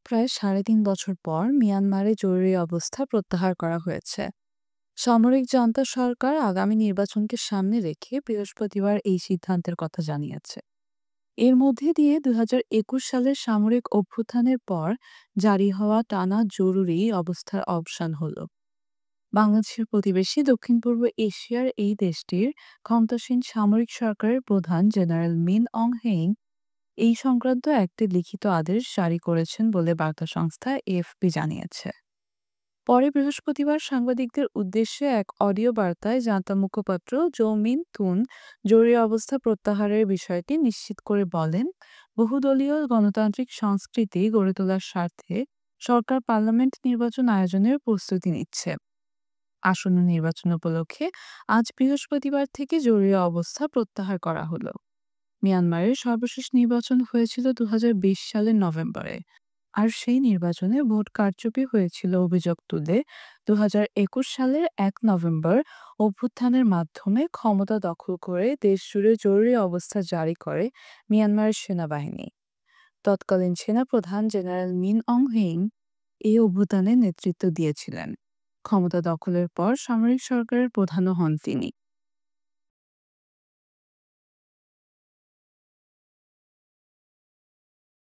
প্রায় ৩.৫ বছর পর মিয়ানমারে জরুরি অবস্থা প্রত্যাহার করা হয়েছে। সামরিক জান্তা সরকার আগামী নির্বাচনকে সামনে রেখে বৃহস্পতিবার এই সিদ্ধান্তের কথা জানিয়েছে। এর মধ্যে দিয়ে ২০২১ সালের সামরিক অভ্যুত্থানের পর জারি হওয়া টানা জরুরি অবস্থার অবসান হলো। বাংলাদেশের প্রতিবেশী দক্ষিণ পূর্ব এশিয়ার এই দেশটির ক্ষমতাসীন সামরিক সরকারের প্রধান জেনারেল মিন অং হ্লেইং এই সংক্রান্ত একটি লিখিত আদেশ জারি করেছেন বলে বার্তা সংস্থা এএফপি জানিয়েছে। পরে বৃহস্পতিবার সাংবাদিকদের উদ্দেশ্যে এক অডিও বার্তায় জান্তা মুখপাত্র জো মিন তুন জরুরি অবস্থা প্রত্যাহারের বিষয়টি নিশ্চিত করে বলেন, বহুদলীয় গণতান্ত্রিক সংস্কৃতি গড়ে তোলার স্বার্থে সরকার পার্লামেন্ট নির্বাচন আয়োজনের প্রস্তুতি নিচ্ছে। আসন্ন নির্বাচন উপলক্ষে আজ বৃহস্পতিবার থেকে জরুরি অবস্থা প্রত্যাহার করা হলো। মিয়ানমারের সর্বশেষ নির্বাচন হয়েছিল ২০২০ সালের নভেম্বরে। আর সেই নির্বাচনে ভোট কারচুপি হয়েছিল অভিযোগ তুলে ২০২১ সালের ১ নভেম্বর অভ্যুত্থানের মাধ্যমে ক্ষমতা দখল করে দেশজুড়ে জরুরি অবস্থা জারি করে মিয়ানমারের সেনাবাহিনী। তৎকালীন সেনাপ্রধান জেনারেল মিন অং হ্লেইং এই অভ্যুত্থানের নেতৃত্ব দিয়েছিলেন। ক্ষমতা দখলের পর সামরিক সরকারের প্রধানও হন তিনি।